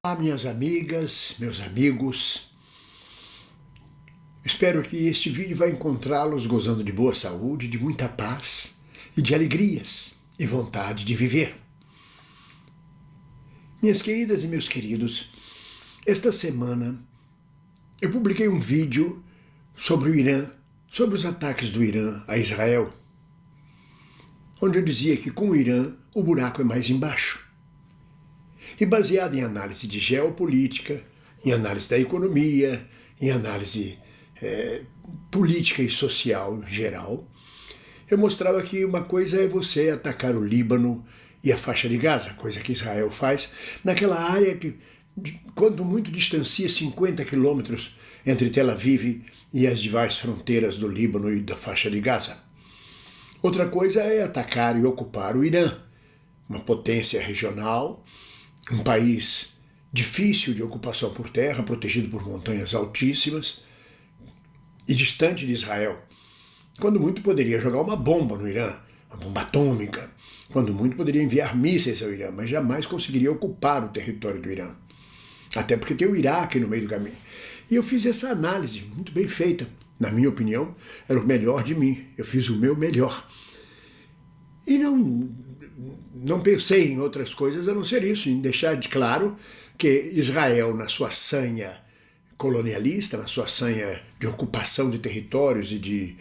Olá, minhas amigas, meus amigos. Espero que este vídeo vai encontrá-los gozando de boa saúde, de muita paz e de alegrias e vontade de viver. Minhas queridas e meus queridos, esta semana eu publiquei um vídeo sobre o Irã, sobre os ataques do Irã a Israel, onde eu dizia que com o Irã o buraco é mais embaixo. E baseado em análise de geopolítica, em análise da economia, em análise política e social geral, eu mostrava que uma coisa é você atacar o Líbano e a faixa de Gaza, coisa que Israel faz, naquela área que, quando muito, distancia 50 quilômetros entre Tel Aviv e as demais fronteiras do Líbano e da faixa de Gaza. Outra coisa é atacar e ocupar o Irã, uma potência regional, um país difícil de ocupação por terra, protegido por montanhas altíssimas e distante de Israel. Quando muito poderia jogar uma bomba no Irã, uma bomba atômica. Quando muito poderia enviar mísseis ao Irã, mas jamais conseguiria ocupar o território do Irã. Até porque tem o Iraque no meio do caminho. E eu fiz essa análise, muito bem feita. Na minha opinião, era o melhor de mim. Eu fiz o meu melhor. E não pensei em outras coisas a não ser isso, em deixar de claro que Israel, na sua sanha colonialista, na sua sanha de ocupação de territórios e de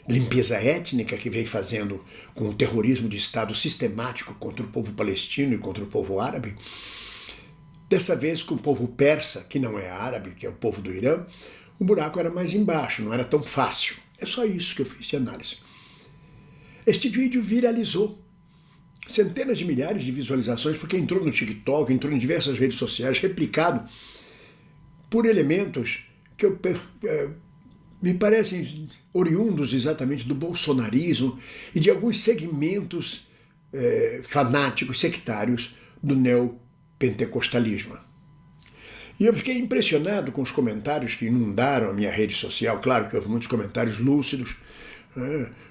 limpeza étnica que vem fazendo com o terrorismo de Estado sistemático contra o povo palestino e contra o povo árabe, dessa vez com o povo persa, que não é árabe, que é o povo do Irã, o buraco era mais embaixo, não era tão fácil. É só isso que eu fiz de análise. Este vídeo viralizou. Centenas de milhares de visualizações, porque entrou no TikTok, entrou em diversas redes sociais, replicado por elementos que me parecem oriundos exatamente do bolsonarismo e de alguns segmentos fanáticos, sectários do neopentecostalismo. E eu fiquei impressionado com os comentários que inundaram a minha rede social. Claro que houve muitos comentários lúcidos,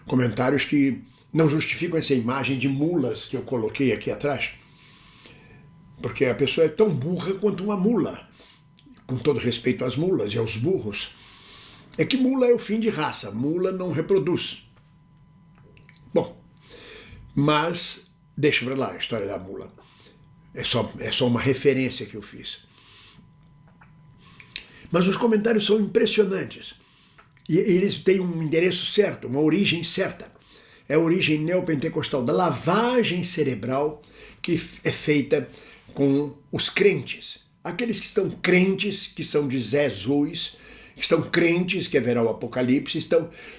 comentários que não justificam essa imagem de mulas que eu coloquei aqui atrás, porque a pessoa é tão burra quanto uma mula, com todo respeito às mulas e aos burros. É que mula é o fim de raça, mula não reproduz. Bom, mas deixa pra lá a história da mula. É só uma referência que eu fiz. Mas os comentários são impressionantes. E eles têm um endereço certo, uma origem certa. É a origem neopentecostal, da lavagem cerebral que é feita com os crentes. Aqueles que estão crentes, que são de Jesus, que estão crentes que haverá o Apocalipse,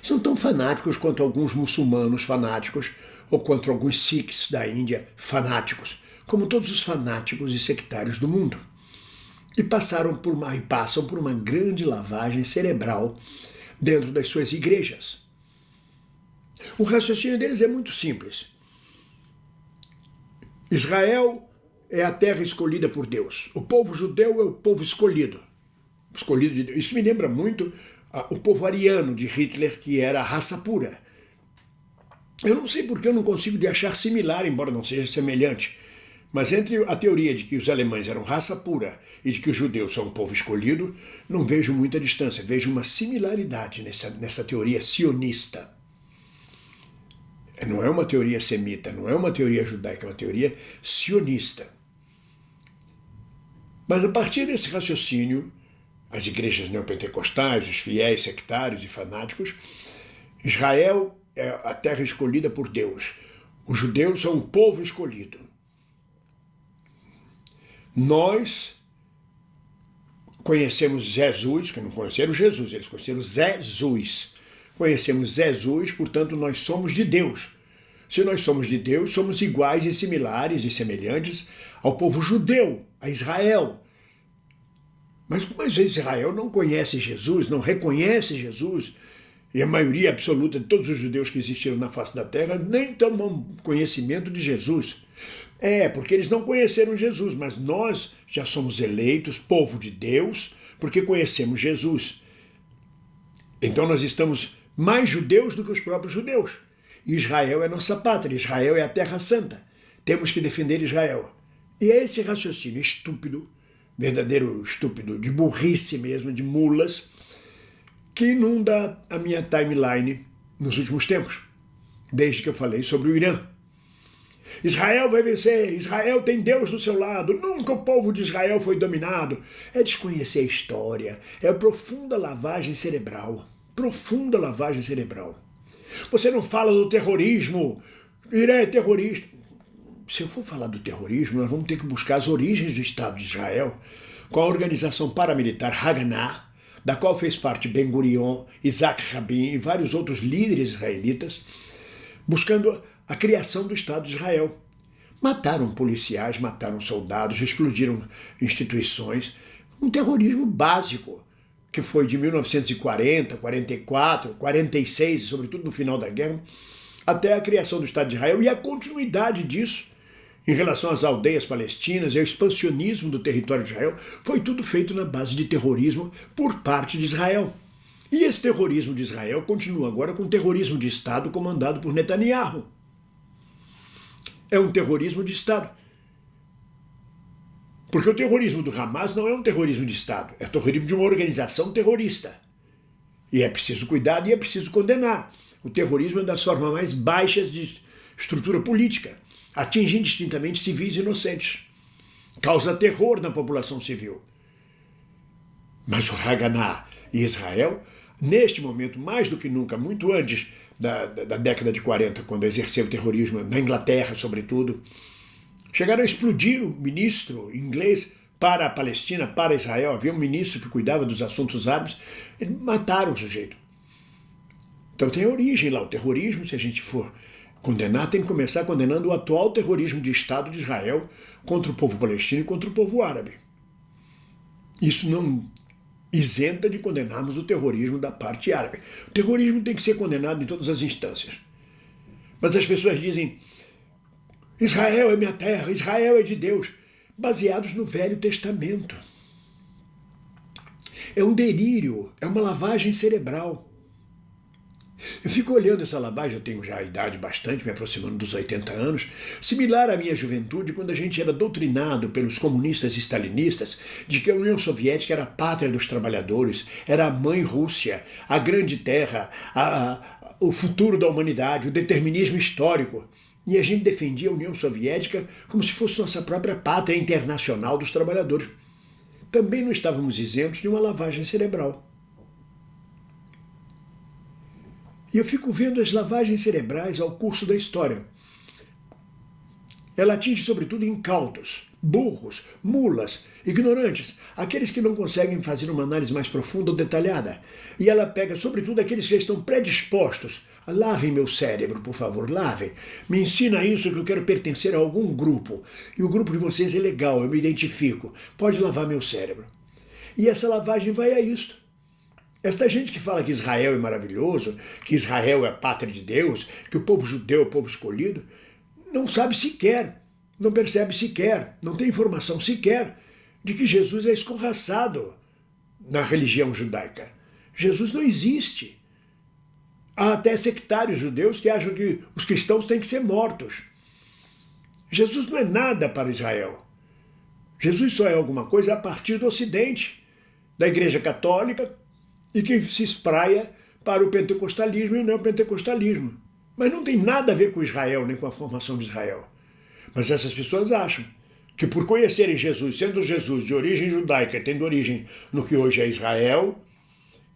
são tão fanáticos quanto alguns muçulmanos fanáticos, ou quanto alguns sikhs da Índia fanáticos, como todos os fanáticos e sectários do mundo. E passam por uma grande lavagem cerebral dentro das suas igrejas. O raciocínio deles é muito simples. Israel é a terra escolhida por Deus. O povo judeu é o povo escolhido. Escolhido de Deus. Isso me lembra muito o povo ariano de Hitler, que era a raça pura. Eu não sei porque eu não consigo de achar similar, embora não seja semelhante. Mas entre a teoria de que os alemães eram raça pura e de que os judeus são o povo escolhido, não vejo muita distância. Vejo uma similaridade nessa teoria sionista. Não é uma teoria semita, não é uma teoria judaica, é uma teoria sionista. Mas a partir desse raciocínio, as igrejas neopentecostais, os fiéis sectários e fanáticos, Israel é a terra escolhida por Deus. Os judeus são o povo escolhido. Nós conhecemos Jesus, que não conheceram Jesus, eles conheceram Jesus. Conhecemos Jesus, portanto nós somos de Deus. Se nós somos de Deus, somos iguais e similares e semelhantes ao povo judeu, a Israel. Mas como Israel não conhece Jesus, não reconhece Jesus, e a maioria absoluta de todos os judeus que existiram na face da terra nem tomam conhecimento de Jesus. Porque eles não conheceram Jesus, mas nós já somos eleitos, povo de Deus, porque conhecemos Jesus. Então nós estamos mais judeus do que os próprios judeus. E Israel é nossa pátria, Israel é a terra santa. Temos que defender Israel. E é esse raciocínio estúpido, verdadeiro estúpido, de burrice mesmo, de mulas, que inunda a minha timeline nos últimos tempos, desde que eu falei sobre o Irã. Israel vai vencer, Israel tem Deus do seu lado, nunca o povo de Israel foi dominado. É desconhecer a história, é profunda lavagem cerebral. Profunda lavagem cerebral. Você não fala do terrorismo, Irã é terrorista. Se eu for falar do terrorismo, nós vamos ter que buscar as origens do Estado de Israel com a organização paramilitar Haganah, da qual fez parte Ben-Gurion, Isaac Rabin e vários outros líderes israelitas, buscando a criação do Estado de Israel. Mataram policiais, mataram soldados, explodiram instituições. Um terrorismo básico, que foi de 1940, 44, 46, sobretudo no final da guerra, até a criação do Estado de Israel e a continuidade disso em relação às aldeias palestinas e ao expansionismo do território de Israel, foi tudo feito na base de terrorismo por parte de Israel. E esse terrorismo de Israel continua agora com o terrorismo de Estado comandado por Netanyahu. É um terrorismo de Estado. Porque o terrorismo do Hamas não é um terrorismo de Estado, é o terrorismo de uma organização terrorista. E é preciso cuidar e é preciso condenar. O terrorismo é das formas mais baixas de estrutura política. Atinge indistintamente civis inocentes. Causa terror na população civil. Mas o Haganah e Israel, neste momento, mais do que nunca, muito antes da década de 40, quando exerceu o terrorismo na Inglaterra, sobretudo, chegaram a explodir o ministro inglês para a Palestina, para Israel. Havia um ministro que cuidava dos assuntos árabes, eles mataram o sujeito. Então tem origem lá o terrorismo, se a gente for condenar, tem que começar condenando o atual terrorismo de Estado de Israel contra o povo palestino e contra o povo árabe. Isso não isenta de condenarmos o terrorismo da parte árabe. O terrorismo tem que ser condenado em todas as instâncias. Mas as pessoas dizem: Israel é minha terra, Israel é de Deus, baseados no Velho Testamento. É um delírio, é uma lavagem cerebral. Eu fico olhando essa lavagem, eu tenho já a idade bastante, me aproximando dos 80 anos, similar à minha juventude, quando a gente era doutrinado pelos comunistas e stalinistas de que a União Soviética era a pátria dos trabalhadores, era a mãe Rússia, a grande terra, o futuro da humanidade, o determinismo histórico. E a gente defendia a União Soviética como se fosse nossa própria pátria internacional dos trabalhadores. Também não estávamos isentos de uma lavagem cerebral. E eu fico vendo as lavagens cerebrais ao curso da história. Ela atinge sobretudo incautos, burros, mulas, ignorantes, aqueles que não conseguem fazer uma análise mais profunda ou detalhada. E ela pega sobretudo aqueles que já estão predispostos. Lavem meu cérebro, por favor, lavem. Me ensina isso que eu quero pertencer a algum grupo. E o grupo de vocês é legal, eu me identifico. Pode lavar meu cérebro. E essa lavagem vai a isto. Esta gente que fala que Israel é maravilhoso, que Israel é a pátria de Deus, que o povo judeu é o povo escolhido, não sabe sequer, não percebe sequer, não tem informação sequer de que Jesus é escorraçado na religião judaica. Jesus não existe. Há até sectários judeus que acham que os cristãos têm que ser mortos. Jesus não é nada para Israel. Jesus só é alguma coisa a partir do Ocidente, da Igreja Católica, e que se espraia para o pentecostalismo e o neopentecostalismo. Mas não tem nada a ver com Israel, nem com a formação de Israel. Mas essas pessoas acham que por conhecerem Jesus, sendo Jesus de origem judaica, tendo origem no que hoje é Israel,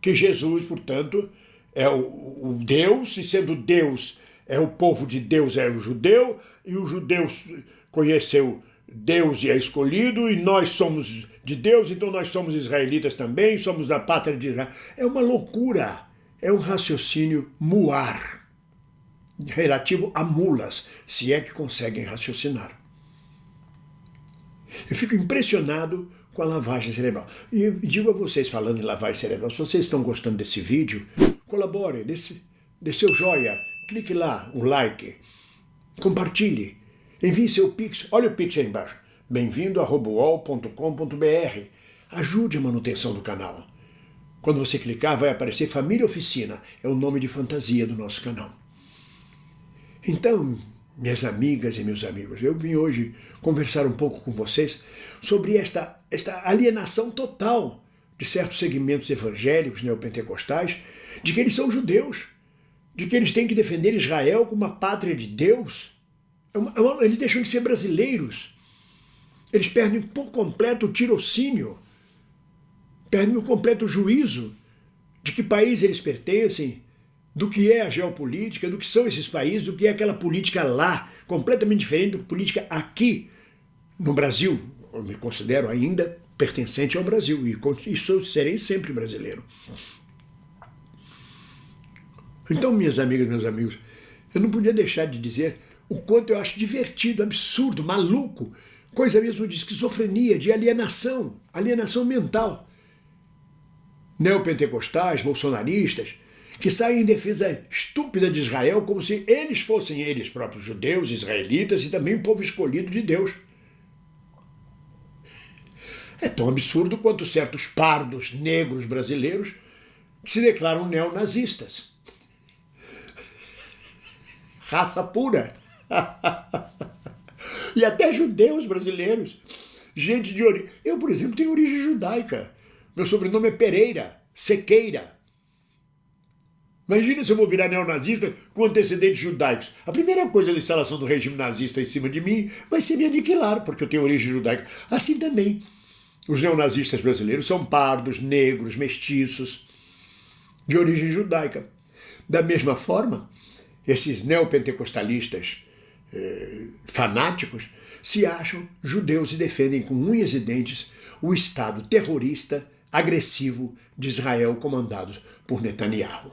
que Jesus, portanto, é o Deus, e sendo Deus, é o povo de Deus, é o judeu, e o judeu conheceu Deus e é escolhido, e nós somos de Deus, então nós somos israelitas também, somos da pátria de Israel. É uma loucura, é um raciocínio muar, relativo a mulas, se é que conseguem raciocinar. Eu fico impressionado com a lavagem cerebral. E eu digo a vocês, falando em lavagem cerebral, se vocês estão gostando desse vídeo, colabore, dê seu joia, clique lá, um like, compartilhe, envie seu Pix, olha o Pix aí embaixo, bem-vindo@robool.com.br. Ajude a manutenção do canal. Quando você clicar, vai aparecer Família Oficina, é o nome de fantasia do nosso canal. Então, minhas amigas e meus amigos, eu vim hoje conversar um pouco com vocês sobre esta alienação total de certos segmentos evangélicos neopentecostais, de que eles são judeus, de que eles têm que defender Israel como a pátria de Deus. Eles deixam de ser brasileiros. Eles perdem por completo o tirocínio, perdem por completo o juízo de que país eles pertencem, do que é a geopolítica, do que são esses países, do que é aquela política lá, completamente diferente da política aqui no Brasil. Eu me considero ainda pertencente ao Brasil e serei sempre brasileiro. Então, minhas amigas e meus amigos, eu não podia deixar de dizer o quanto eu acho divertido, absurdo, maluco, coisa mesmo de esquizofrenia, de alienação mental. Neopentecostais, bolsonaristas, que saem em defesa estúpida de Israel como se eles fossem eles próprios judeus, israelitas e também o povo escolhido de Deus. É tão absurdo quanto certos pardos negros brasileiros que se declaram neonazistas. Raça pura. E até judeus brasileiros. Gente de origem... Eu, por exemplo, tenho origem judaica. Meu sobrenome é Pereira, Sequeira. Imagina se eu vou virar neonazista com antecedentes judaicos. A primeira coisa da instalação do regime nazista em cima de mim vai ser me aniquilar, porque eu tenho origem judaica. Assim também, os neonazistas brasileiros são pardos, negros, mestiços, de origem judaica. Da mesma forma, esses neopentecostalistas fanáticos se acham judeus e defendem com unhas e dentes o Estado terrorista, agressivo de Israel comandado por Netanyahu.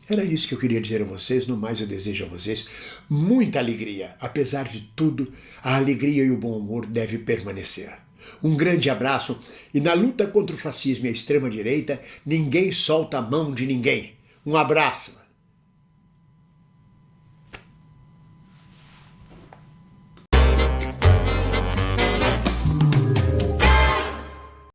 Era isso que eu queria dizer a vocês. No mais, eu desejo a vocês muita alegria. Apesar de tudo, a alegria e o bom humor devem permanecer. Um grande abraço e na luta contra o fascismo e a extrema-direita, ninguém solta a mão de ninguém. Um abraço.